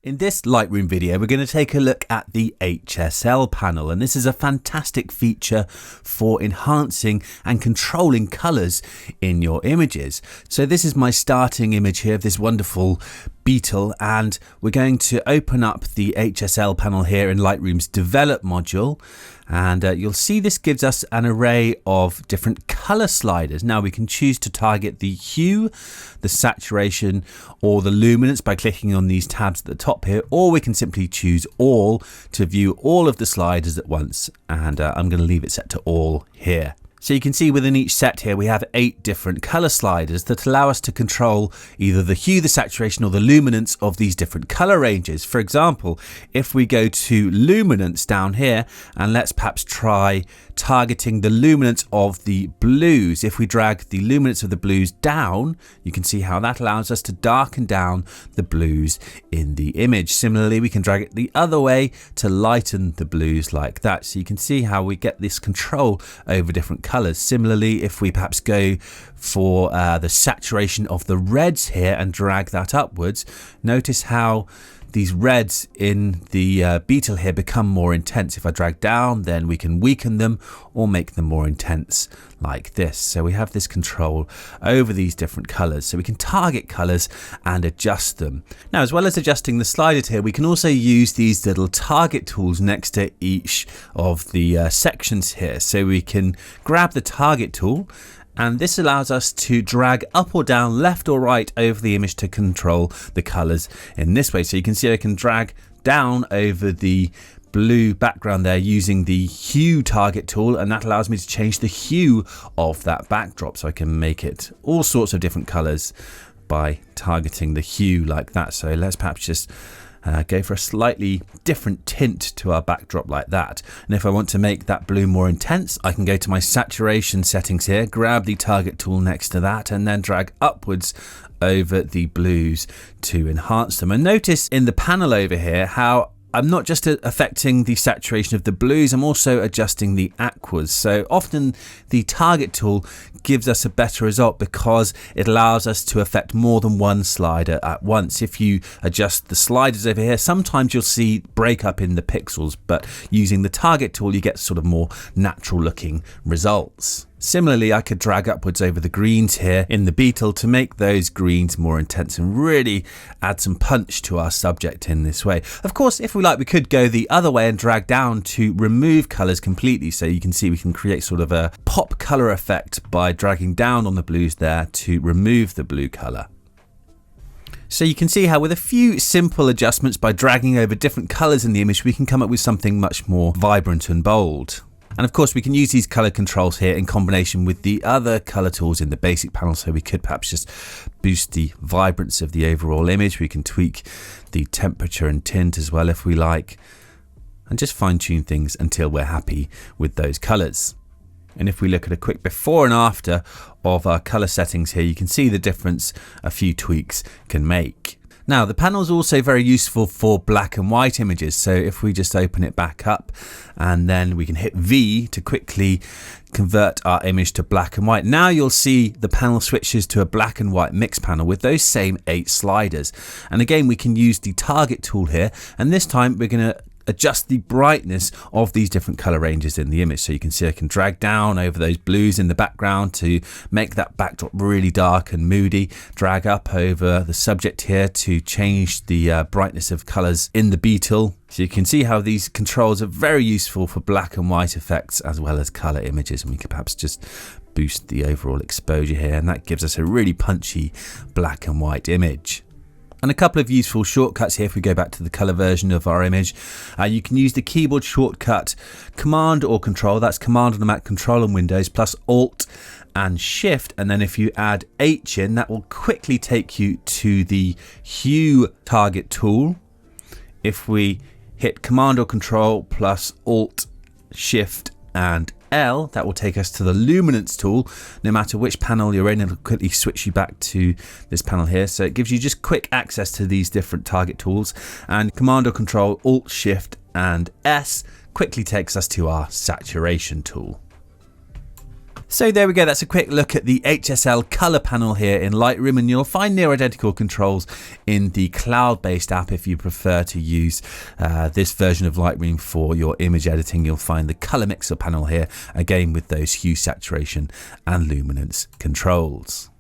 In this Lightroom video, we're going to take a look at the HSL panel, and this is a fantastic feature for enhancing and controlling colors in your images. So this is my starting image here of this wonderful beetle, and we're going to open up the HSL panel here in Lightroom's Develop module, and you'll see this gives us an array of different color sliders. Now we can choose to target the hue, the saturation, or the luminance by clicking on these tabs at the top here, or we can simply choose all to view all of the sliders at once, and I'm going to leave it set to all here. So you can see within each set here we have 8 different color sliders that allow us to control either the hue, the saturation, or the luminance of these different color ranges. For example, if we go to luminance down here, and let's perhaps try targeting the luminance of the blues. If we drag the luminance of the blues down, you can see how that allows us to darken down the blues in the image. Similarly, we can drag it the other way to lighten the blues like that. So you can see how we get this control over different colors. Similarly, if we perhaps go for the saturation of the reds here and drag that upwards, notice how these reds in the beetle here become more intense. If I drag down, then we can weaken them or make them more intense like this. So we have this control over these different colors. So we can target colors and adjust them. Now, as well as adjusting the sliders here, we can also use these little target tools next to each of the sections here. So we can grab the target tool, and this allows us to drag up or down, left or right over the image to control the colors in this way. So you can see I can drag down over the blue background there using the hue target tool, and that allows me to change the hue of that backdrop. So I can make it all sorts of different colors by targeting the hue like that. So let's perhaps just go for a slightly different tint to our backdrop like that. And if I want to make that blue more intense, I can go to my saturation settings here, grab the target tool next to that, and then drag upwards over the blues to enhance them. And notice in the panel over here how I'm not just affecting the saturation of the blues, I'm also adjusting the aquas. So often the target tool gives us a better result because it allows us to affect more than one slider at once. If you adjust the sliders over here, sometimes you'll see breakup in the pixels, but using the target tool, you get sort of more natural looking results. Similarly, I could drag upwards over the greens here in the beetle to make those greens more intense and really add some punch to our subject in this way. Of course, if we like, we could go the other way and drag down to remove colors completely. So you can see we can create sort of a pop color effect by dragging down on the blues there to remove the blue color. So you can see how with a few simple adjustments by dragging over different colors in the image, we can come up with something much more vibrant and bold. And of course, we can use these color controls here in combination with the other color tools in the basic panel. So we could perhaps just boost the vibrance of the overall image. We can tweak the temperature and tint as well if we like, and just fine tune things until we're happy with those colors. And if we look at a quick before and after of our color settings here, you can see the difference a few tweaks can make. Now, the panel is also very useful for black and white images. So if we just open it back up, and then we can hit V to quickly convert our image to black and white. Now you'll see the panel switches to a black and white mix panel with those same 8 sliders. And again, we can use the target tool here. And this time we're going to adjust the brightness of these different color ranges in the image. So you can see I can drag down over those blues in the background to make that backdrop really dark and moody, drag up over the subject here to change the brightness of colors in the beetle. So you can see how these controls are very useful for black and white effects as well as color images. And we could perhaps just boost the overall exposure here, and that gives us a really punchy black and white image. And a couple of useful shortcuts here if we go back to the color version of our image. You can use the keyboard shortcut Command or Control, that's Command on the Mac, Control on Windows, plus Alt and Shift. And then if you add H in, that will quickly take you to the hue target tool. If we hit Command or Control plus Alt, Shift and L, that will take us to the Luminance tool. No matter which panel you're in, it'll quickly switch you back to this panel here. So it gives you just quick access to these different target tools. And Command or Control, Alt, Shift and S quickly takes us to our saturation tool. So there we go, that's a quick look at the HSL color panel here in Lightroom, and you'll find near identical controls in the cloud-based app if you prefer to use this version of Lightroom for your image editing. You'll find the color mixer panel here, again with those hue, saturation and luminance controls.